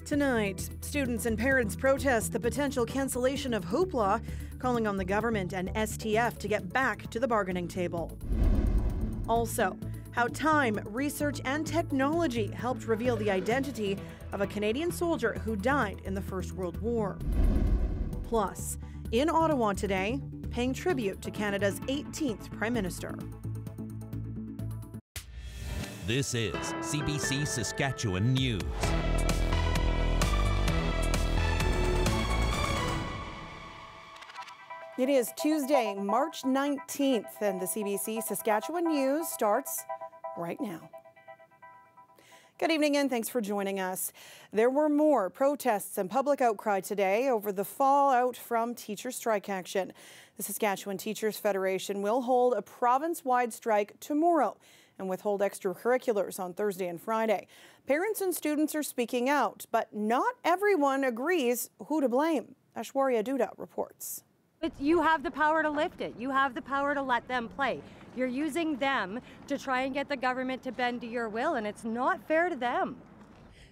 Tonight, students and parents protest the potential cancellation of Hoopla, calling on the government and STF to get back to the bargaining table. Also, how time, research, and technology helped reveal the identity of a Canadian soldier who died in the First World War. Plus, in Ottawa today, paying tribute to Canada's 18th Prime Minister. This is CBC Saskatchewan News. It is Tuesday, March 19th, and the CBC Saskatchewan News starts right now. Good evening and thanks for joining us. There were more protests and public outcry today over the fallout from teacher strike action. The Saskatchewan Teachers Federation will hold a province-wide strike tomorrow and withhold extracurriculars on Thursday and Friday. Parents and students are speaking out, but not everyone agrees who to blame. Aishwarya Duda reports. You have the power to lift it. You have the power to let them play. You're using them to try and get the government to bend to your will, and it's not fair to them.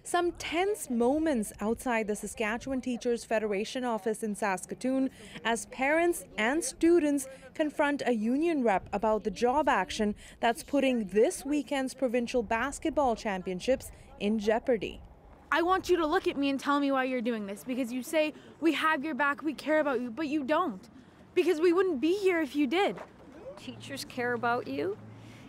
Some tense moments outside the Saskatchewan Teachers Federation office in Saskatoon as parents and students confront a union rep about the job action that's putting this weekend's provincial basketball championships in jeopardy. I want you to look at me and tell me why you're doing this, because you say we have your back, we care about you, but you don't, because we wouldn't be here if you did. Teachers care about you,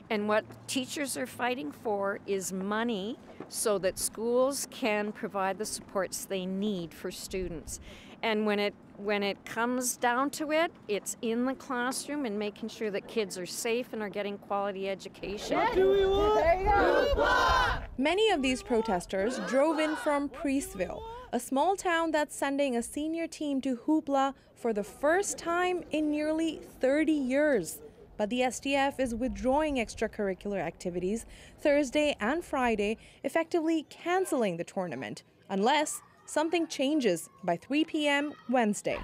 and what teachers are fighting for is money so that schools can provide the supports they need for students. And when it comes down to it, it's in the classroom and making sure that kids are safe and are getting quality education. What do we want? Many of these protesters drove in from Priestville, a small town that's sending a senior team to Hoopla for the first time in nearly 30 years. But the STF is withdrawing extracurricular activities Thursday and Friday, effectively canceling the tournament, unless something changes by 3 p.m. Wednesday.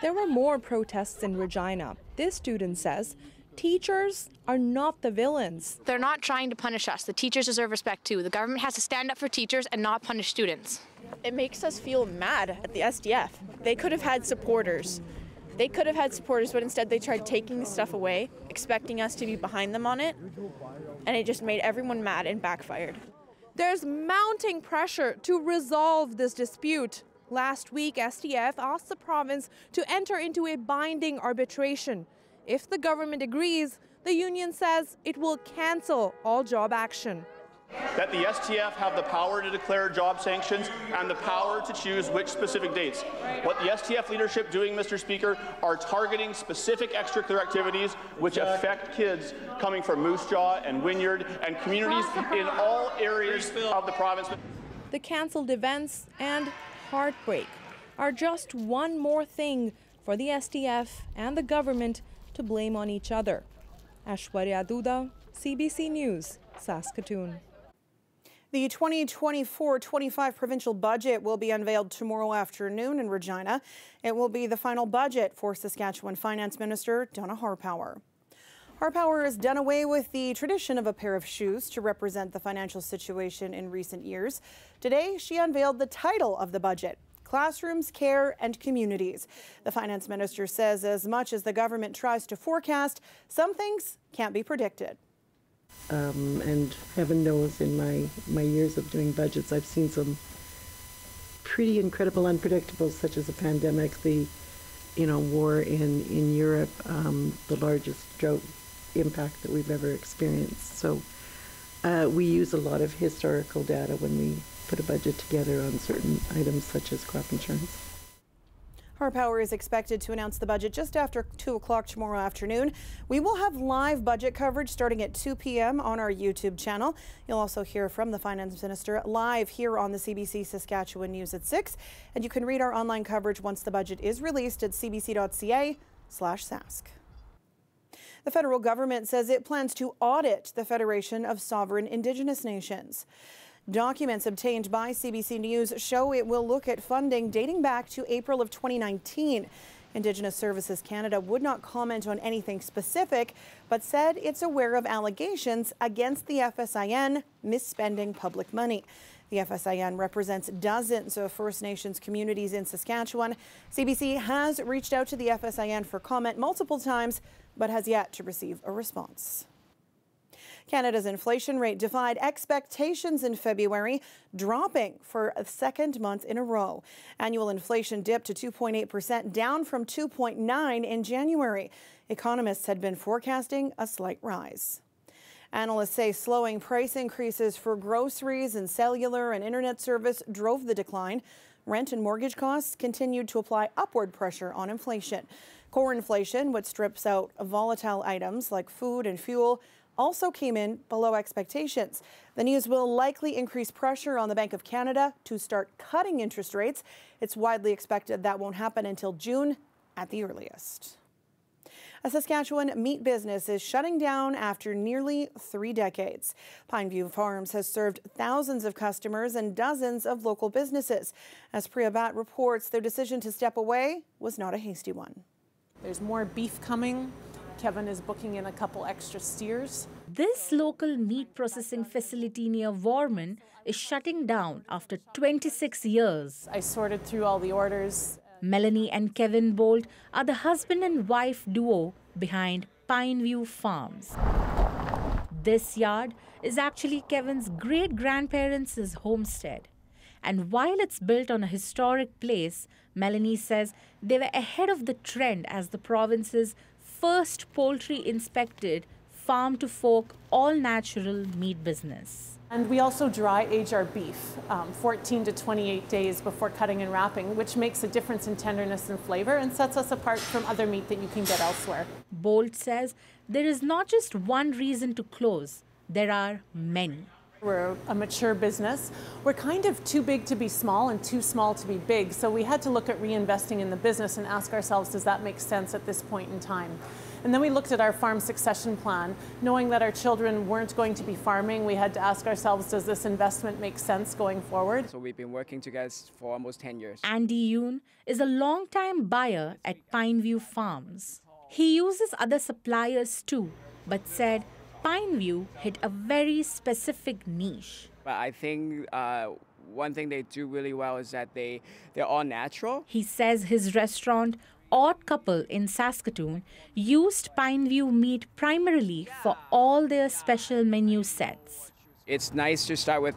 There were more protests in Regina. This student says teachers are not the villains. They're not trying to punish us. The teachers deserve respect too. The government has to stand up for teachers and not punish students. It makes us feel mad at the STF. They could have had supporters. But instead they tried taking the stuff away, expecting us to be behind them on it, and it just made everyone mad and backfired. There's mounting pressure to resolve this dispute. Last week, STF asked the province to enter into a binding arbitration. If the government agrees, the union says it will cancel all job action. That the STF have the power to declare job sanctions and the power to choose which specific dates. What the STF leadership doing, Mr. Speaker, are targeting specific extracurricular activities which affect kids coming from Moose Jaw and Wynyard and communities in all areas of the province. The cancelled events and heartbreak are just one more thing for the STF and the government to blame on each other. Aishwarya Duda, CBC News, Saskatoon. The 2024-25 provincial budget will be unveiled tomorrow afternoon in Regina. It will be the final budget for Saskatchewan Finance Minister Donna Harpower. Harpower has done away with the tradition of a pair of shoes to represent the financial situation in recent years. Today, she unveiled the title of the budget: Classrooms, Care and Communities. The finance minister says as much as the government tries to forecast, some things can't be predicted. And heaven knows in my years of doing budgets, I've seen some pretty incredible unpredictables, such as a pandemic, the war in Europe, the largest drought impact that we've ever experienced. So we use a lot of historical data when we put a budget together on certain items such as crop insurance. Harpower is expected to announce the budget just after 2 o'clock tomorrow afternoon. We will have live budget coverage starting at 2 p.m. on our YouTube channel. You'll also hear from the finance minister live here on the CBC Saskatchewan News at 6. And you can read our online coverage once the budget is released at cbc.ca/sask. The federal government says it plans to audit the Federation of Sovereign Indigenous Nations. Documents obtained by CBC News show it will look at funding dating back to April of 2019. Indigenous Services Canada would not comment on anything specific, but said it's aware of allegations against the FSIN misspending public money. The FSIN represents dozens of First Nations communities in Saskatchewan. CBC has reached out to the FSIN for comment multiple times, but has yet to receive a response. Canada's inflation rate defied expectations in February, dropping for a second month in a row. Annual inflation dipped to 2.8%, down from 2.9% in January. Economists had been forecasting a slight rise. Analysts say slowing price increases for groceries and cellular and internet service drove the decline. Rent and mortgage costs continued to apply upward pressure on inflation. Core inflation, which strips out volatile items like food and fuel, also came in below expectations. The news will likely increase pressure on the Bank of Canada to start cutting interest rates. It's widely expected that won't happen until June at the earliest. A Saskatchewan meat business is shutting down after nearly 3 decades. Pineview Farms has served thousands of customers and dozens of local businesses. As Priya Bhatt reports, their decision to step away was not a hasty one. There's more beef coming. Kevin is booking in a couple extra steers. This local meat processing facility near Warman is shutting down after 26 years. I sorted through all the orders. Melanie and Kevin Bolt are the husband and wife duo behind Pineview Farms. This yard is actually Kevin's great-grandparents' homestead. And while it's built on a historic place, Melanie says they were ahead of the trend as the province's first poultry-inspected farm-to-fork, all-natural meat business. And we also dry age our beef 14 to 28 days before cutting and wrapping, which makes a difference in tenderness and flavor and sets us apart from other meat that you can get elsewhere. Bolt says there is not just one reason to close, there are many. We're a mature business. We're kind of too big to be small and too small to be big. So we had to look at reinvesting in the business and ask ourselves, does that make sense at this point in time? And then we looked at our farm succession plan. Knowing that our children weren't going to be farming, we had to ask ourselves, does this investment make sense going forward? So we've been working together for almost 10 years. Andy Yoon is a long-time buyer at Pineview Farms. He uses other suppliers too, but said Pineview hit a very specific niche. But I think one thing they do really well is that they're all natural. He says his restaurant, Odd Couple in Saskatoon, used Pineview meat primarily for all their special menu sets. It's nice to start with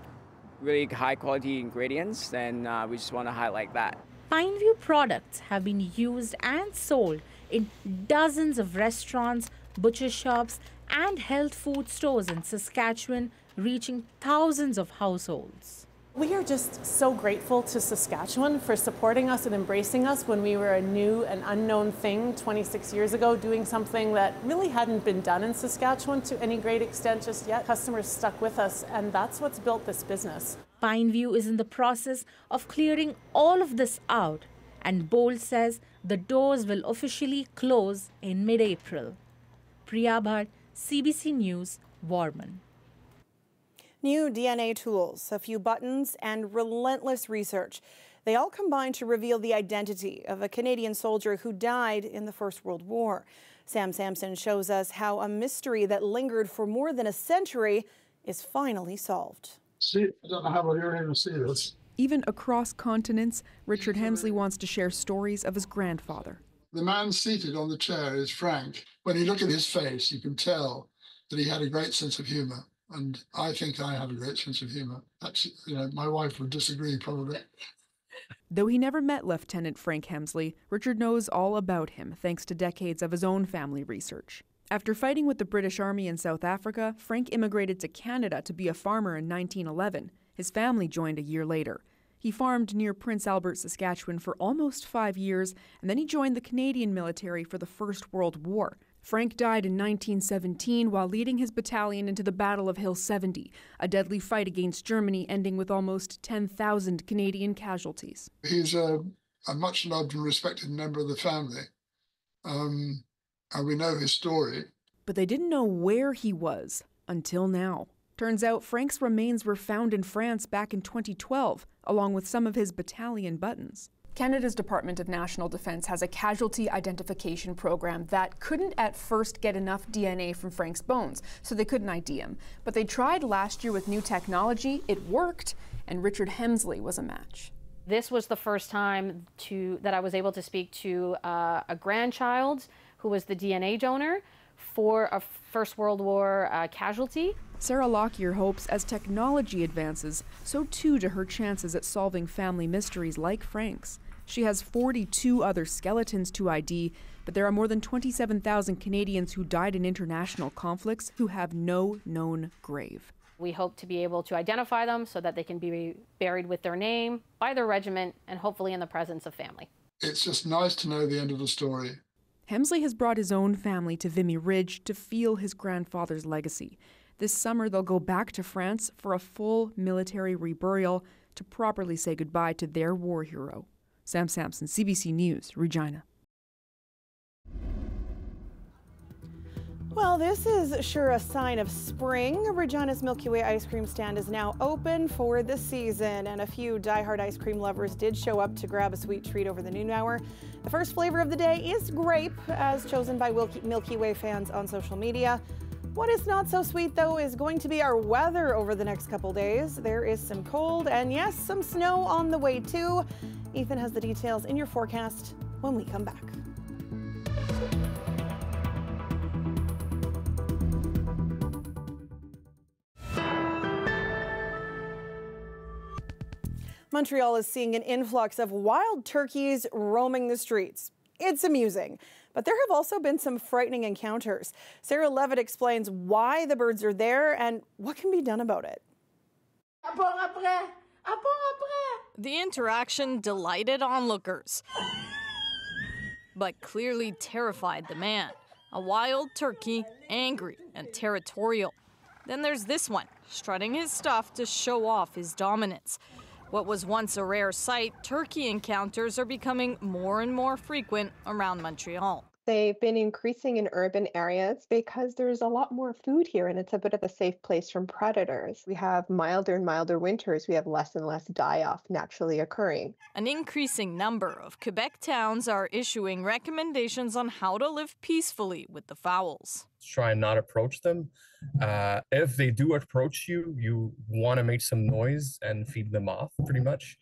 really high quality ingredients, and we just want to highlight that. Pineview products have been used and sold in dozens of restaurants, butcher shops, and health food stores in Saskatchewan, reaching thousands of households. We are just so grateful to Saskatchewan for supporting us and embracing us when we were a new and unknown thing 26 years ago, doing something that really hadn't been done in Saskatchewan to any great extent just yet. Customers stuck with us, and that's what's built this business. Pineview is in the process of clearing all of this out, and Bolt says the doors will officially close in mid-April. Priya Bhatt, CBC News, Warman. New DNA tools, a few buttons, and relentless research. They all combine to reveal the identity of a Canadian soldier who died in the First World War. Sam Sampson shows us how a mystery that lingered for more than a century is finally solved. See, I don't know how you're able to see this. Even across continents, Richard Hemsley wants to share stories of his grandfather. The man seated on the chair is Frank. When you look at his face, you can tell that he had a great sense of humor. And I think I have a great sense of humor. Actually, my wife would disagree probably. Though he never met Lieutenant Frank Hemsley, Richard knows all about him thanks to decades of his own family research. After fighting with the British Army in South Africa, Frank immigrated to Canada to be a farmer in 1911. His family joined a year later. He farmed near Prince Albert, Saskatchewan for almost 5 years, and then he joined the Canadian military for the First World War. Frank died in 1917 while leading his battalion into the Battle of Hill 70, a deadly fight against Germany ending with almost 10,000 Canadian casualties. He's a much loved and respected member of the family, and we know his story. But they didn't know where he was until now. Turns out Frank's remains were found in France back in 2012, along with some of his battalion buttons. Canada's Department of National Defence has a casualty identification program that couldn't at first get enough DNA from Frank's bones, so they couldn't ID him. But they tried last year with new technology, it worked, and Richard Hemsley was a match. This was the first time that I was able to speak to a grandchild who was the DNA donor for a First World War casualty. Sarah Lockyer hopes as technology advances, so too do her chances at solving family mysteries like Frank's. She has 42 other skeletons to ID, but there are more than 27,000 Canadians who died in international conflicts who have no known grave. We hope to be able to identify them so that they can be buried with their name, by their regiment, and hopefully in the presence of family. It's just nice to know the end of the story. Hemsley has brought his own family to Vimy Ridge to feel his grandfather's legacy. This summer, they'll go back to France for a full military reburial to properly say goodbye to their war hero. Sam Sampson, CBC News, Regina. Well, this is sure a sign of spring. Regina's Milky Way ice cream stand is now open for the season, and a few diehard ice cream lovers did show up to grab a sweet treat over the noon hour. The first flavor of the day is grape, as chosen by Milky Way fans on social media. What is not so sweet, though, is going to be our weather over the next couple days. There is some cold and, yes, some snow on the way, too. Ethan has the details in your forecast when we come back. Montreal is seeing an influx of wild turkeys roaming the streets. It's amusing, but there have also been some frightening encounters. Sarah Levitt explains why the birds are there and what can be done about it. The interaction delighted onlookers, but clearly terrified the man. A wild turkey, angry and territorial. Then there's this one, strutting his stuff to show off his dominance. What was once a rare sight, turkey encounters are becoming more and more frequent around Montreal. They've been increasing in urban areas because there's a lot more food here and it's a bit of a safe place from predators. We have milder and milder winters. We have less and less die-off naturally occurring. An increasing number of Quebec towns are issuing recommendations on how to live peacefully with the fowls. Try and not approach them. If they do approach you, you want to make some noise and feed them off, pretty much.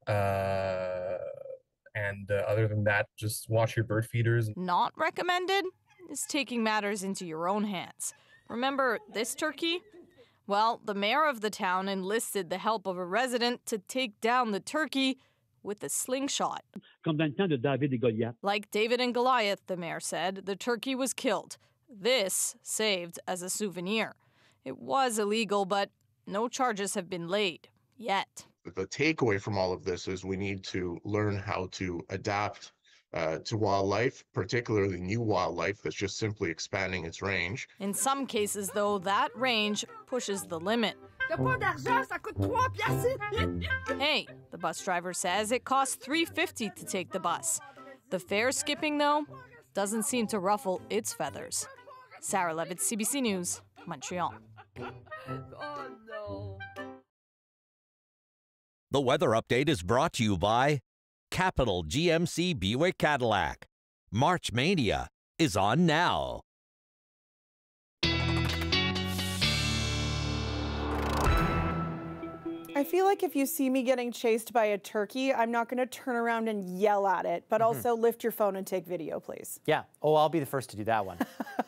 And other than that, just watch your bird feeders. Not recommended is taking matters into your own hands. Remember this turkey? Well, the mayor of the town enlisted the help of a resident to take down the turkey with a slingshot. Like David and Goliath, the mayor said, the turkey was killed. This saved as a souvenir. It was illegal, but no charges have been laid yet. The takeaway from all of this is we need to learn how to adapt to wildlife, particularly new wildlife that's just simply expanding its range. In some cases, though, that range pushes the limit. Hey, the bus driver says it costs $3.50 to take the bus. The fare skipping, though, doesn't seem to ruffle its feathers. Sarah Levitt, CBC News, Montreal. Oh, no. The weather update is brought to you by Capital GMC Buick Cadillac. March Mania is on now. I feel like if you see me getting chased by a turkey, I'm not going to turn around and yell at it, but also lift your phone and take video, please. Yeah. Oh, I'll be the first to do that one.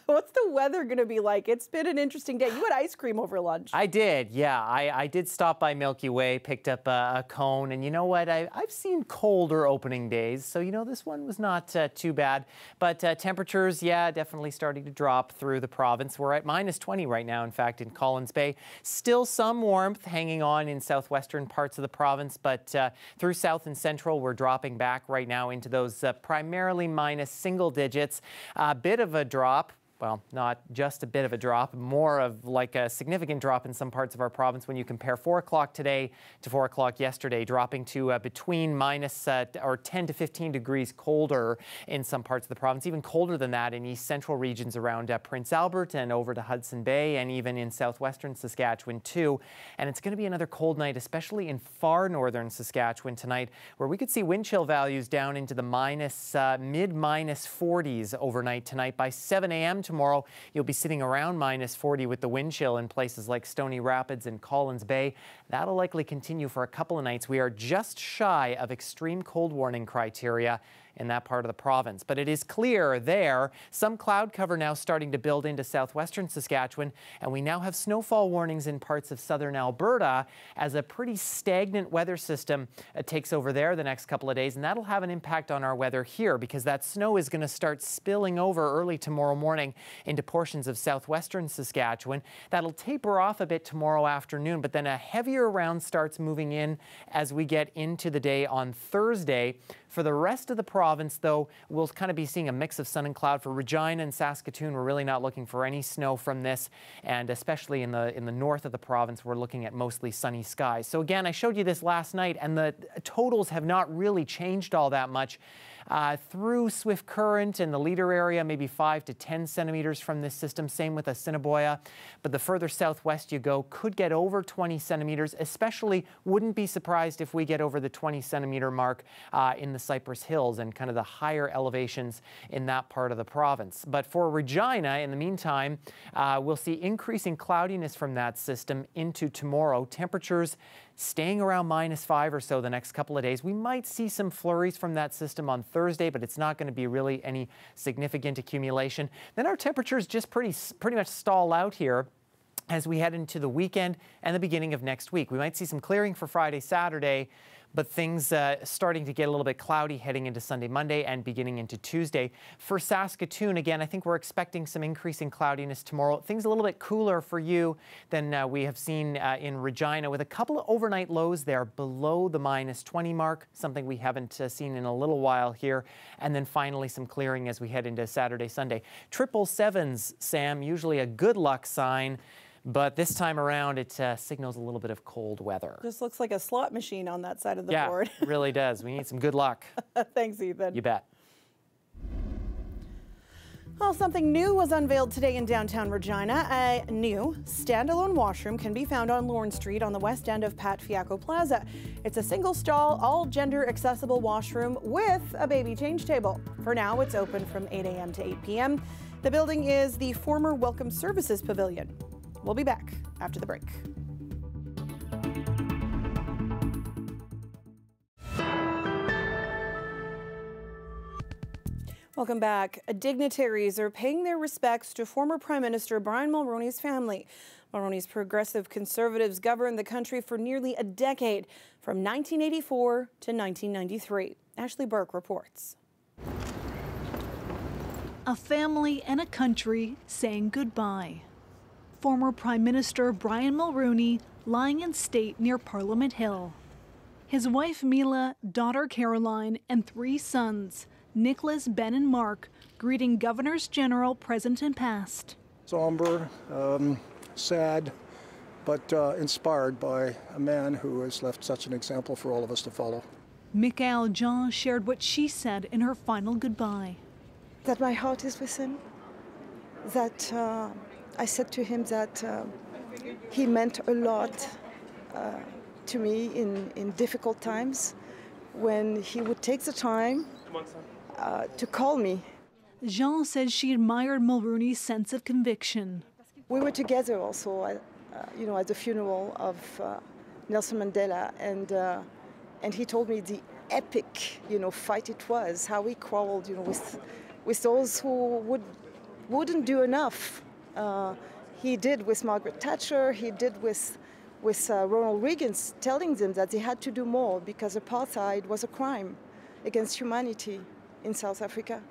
What's the weather going to be like? It's been an interesting day. You had ice cream over lunch. I did, yeah. I did stop by Milky Way, picked up a cone, and you know what? I've seen colder opening days, so you know this one was not too bad. But temperatures, yeah, definitely starting to drop through the province. We're at -20 right now, in fact, in Collins Bay. Still some warmth hanging on in southwestern parts of the province, but through south and central, we're dropping back right now into those primarily minus single digits. A bit of a drop well, not just a bit of a drop, more of like a significant drop in some parts of our province when you compare 4 o'clock today to 4 o'clock yesterday, dropping to between minus or 10 to 15 degrees colder in some parts of the province, even colder than that in east central regions around Prince Albert and over to Hudson Bay, and even in southwestern Saskatchewan too. And it's going to be another cold night, especially in far northern Saskatchewan tonight, where we could see wind chill values down into the mid-minus 40s overnight tonight. By 7 a.m. tomorrow, you'll be sitting around minus 40 with the wind chill in places like Stony Rapids and Collins Bay. That'll likely continue for a couple of nights. We are just shy of extreme cold warning criteria in that part of the province. But it is clear there, some cloud cover now starting to build into southwestern Saskatchewan, and we now have snowfall warnings in parts of southern Alberta as a pretty stagnant weather system takes over there the next couple of days, and that'll have an impact on our weather here because that snow is going to start spilling over early tomorrow morning into portions of southwestern Saskatchewan. That'll taper off a bit tomorrow afternoon, but then a heavier round starts moving in as we get into the day on Thursday. For the rest of the province, though, we'll kind of be seeing a mix of sun and cloud. For Regina and Saskatoon, we're really not looking for any snow from this, and especially in the north of the province, we're looking at mostly sunny skies. So again, I showed you this last night, and the totals have not really changed all that much. Through Swift Current and the Leader area, maybe 5 to 10 centimeters from this system. Same with Assiniboia. But the further southwest you go, could get over 20 centimeters. Especially, wouldn't be surprised if we get over the 20 centimeter mark in the Cypress Hills and kind of the higher elevations in that part of the province. But for Regina, in the meantime, we'll see increasing cloudiness from that system into tomorrow. Temperatures staying around -5 or so the next couple of days. We might see some flurries from that system on Thursday, but it's not going to be really any significant accumulation. Then our temperatures just pretty much stall out here as we head into the weekend and the beginning of next week. We might see some clearing for Friday, Saturday, but things starting to get a little bit cloudy heading into Sunday, Monday, and beginning into Tuesday. For Saskatoon, again, I think we're expecting some increasing cloudiness tomorrow. Things a little bit cooler for you than we have seen in Regina, with a couple of overnight lows there below the -20 mark, something we haven't seen in a little while here. And then finally some clearing as we head into Saturday, Sunday. 777s, Sam, usually a good luck sign. But this time around, it signals a little bit of cold weather. Just looks like a slot machine on that side of the board. Yeah, it really does. We need some good luck. Thanks, Ethan. You bet. Well, something new was unveiled today in downtown Regina. A new standalone washroom can be found on Lorne Street on the west end of Pat Fiacco Plaza. It's a single-stall, all-gender accessible washroom with a baby change table. For now, it's open from 8 a.m. to 8 p.m. The building is the former Welcome Services Pavilion. We'll be back after the break. Welcome back. Dignitaries are paying their respects to former Prime Minister Brian Mulroney's family. Mulroney's progressive Conservatives governed the country for nearly a decade, from 1984 to 1993. Ashley Burke reports. A family and a country saying goodbye. Former Prime Minister Brian Mulroney lying in state near Parliament Hill. His wife Mila, daughter Caroline, and 3 sons, Nicholas, Ben, and Mark, greeting Governors General present and past. Somber, sad, but inspired by a man who has left such an example for all of us to follow. Michaëlle Jean shared what she said in her final goodbye. That my heart is with him, that I said to him that he meant a lot to me in difficult times, when he would take the time to call me. Jean said she admired Mulroney's sense of conviction. We were together also, at the funeral of Nelson Mandela, and he told me the epic, fight it was, how he quarreled, with those who wouldn't do enough. He did with Margaret Thatcher, he did with Ronald Reagan, telling them that they had to do more because apartheid was a crime against humanity in South Africa.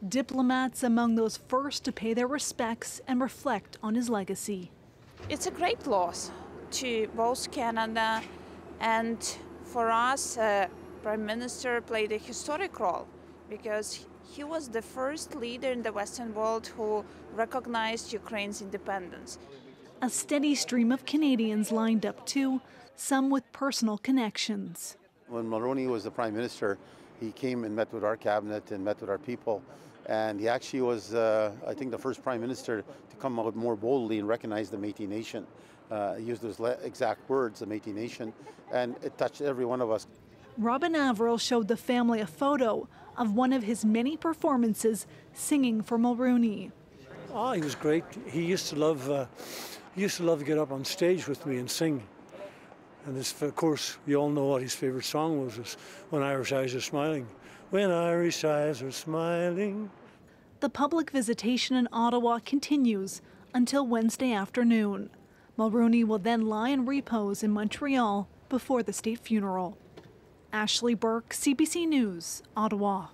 Diplomats among those first to pay their respects and reflect on his legacy. It's a great loss to both Canada and for us. Prime Minister played a historic role because He was the first leader in the Western world who recognized Ukraine's independence. A steady stream of Canadians lined up too, some with personal connections. When Mulroney was the Prime Minister, he came and met with our cabinet and met with our people. And he actually was, I think, the first Prime Minister to come out more boldly and recognize the Métis Nation. He used those exact words, the Métis Nation, and it touched every one of us. Robin Averill showed the family a photo of one of his many performances singing for Mulroney. Oh, he was great. He used to love to get up on stage with me and sing. And this, of course, you all know what his favorite song was When Irish Eyes Are Smiling. When Irish eyes are smiling. The public visitation in Ottawa continues until Wednesday afternoon. Mulroney will then lie in repose in Montreal before the state funeral. Ashley Burke, CBC News, Ottawa.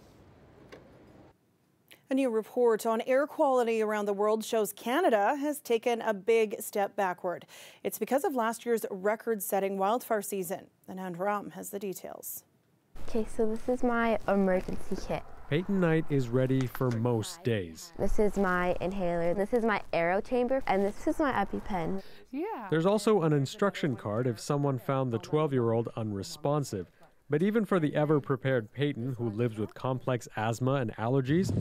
A new report on air quality around the world shows Canada has taken a big step backward. It's because of last year's record-setting wildfire season. And Ram has the details. Okay, so this is my emergency kit. Peyton Knight is ready for most days. This is my inhaler, this is my aero chamber, and this is my EpiPen. Yeah. There's also an instruction card if someone found the 12-year-old unresponsive. But even for the ever-prepared Peyton, who lives with complex asthma and allergies,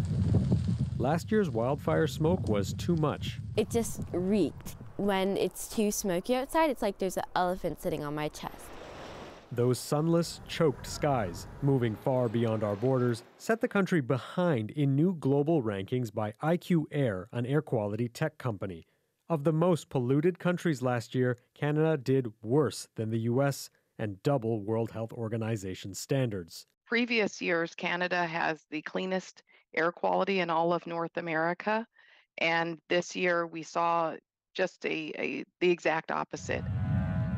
last year's wildfire smoke was too much. It just reeked. When it's too smoky outside, it's like there's an elephant sitting on my chest. Those sunless, choked skies, moving far beyond our borders, set the country behind in new global rankings by IQ Air, an air quality tech company. Of the most polluted countries last year, Canada did worse than the U.S. and double World Health Organization standards. Previous years, Canada has the cleanest air quality in all of North America, and this year we saw just the exact opposite.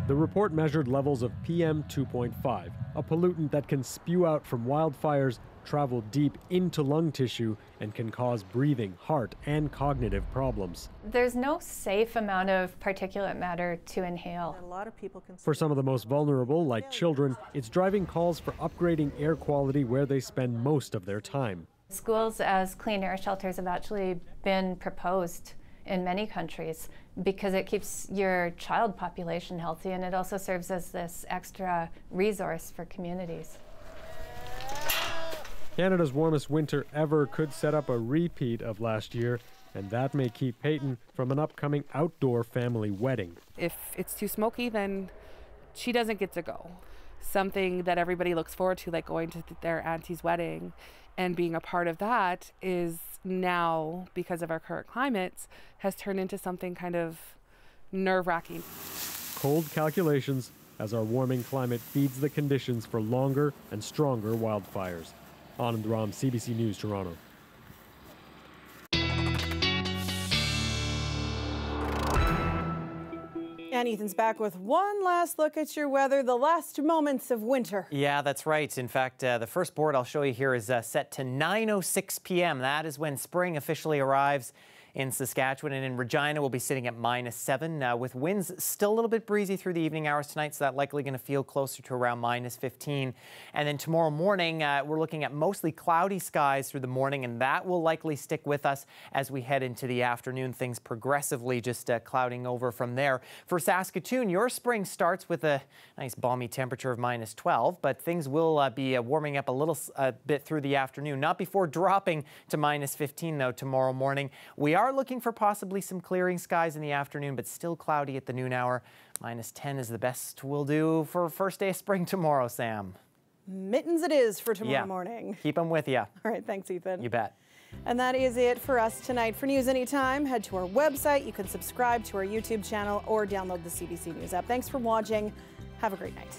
The report measured levels of PM 2.5, a pollutant that can spew out from wildfires, travel deep into lung tissue, and can cause breathing, heart, and cognitive problems. There's no safe amount of particulate matter to inhale. For some of the most vulnerable, like children, it's driving calls for upgrading air quality where they spend most of their time. Schools as clean air shelters have actually been proposed in many countries because it keeps your child population healthy, and it also serves as this extra resource for communities. Canada's warmest winter ever could set up a repeat of last year, and that may keep Peyton from an upcoming outdoor family wedding. If it's too smoky, then she doesn't get to go. Something that everybody looks forward to, like going to their auntie's wedding, and being a part of that is now, because of our current climates, has turned into something kind of nerve-wracking. Cold calculations as our warming climate feeds the conditions for longer and stronger wildfires. Anand Ram, CBC News, Toronto. And Ethan's back with one last look at your weather, the last moments of winter. Yeah, that's right. In fact, the first board I'll show you here is set to 9:06 p.m. That is when spring officially arrives in Saskatchewan, and in Regina we'll be sitting at -7 with winds still a little bit breezy through the evening hours tonight, so that likely going to feel closer to around -15. And then tomorrow morning we're looking at mostly cloudy skies through the morning, and that will likely stick with us as we head into the afternoon. Things progressively just clouding over from there. For Saskatoon, your spring starts with a nice balmy temperature of -12, but things will be warming up a little bit through the afternoon, not before dropping to -15 though tomorrow morning. We are looking for possibly some clearing skies in the afternoon, but still cloudy at the noon hour. -10 is the best we'll do for first day of spring tomorrow, Sam. Mittens it is for tomorrow morning. Keep them with you. All right, thanks, Ethan. You bet. And that is it for us tonight. For news anytime, head to our website. You can subscribe to our YouTube channel or download the CBC News app. Thanks for watching. Have a great night.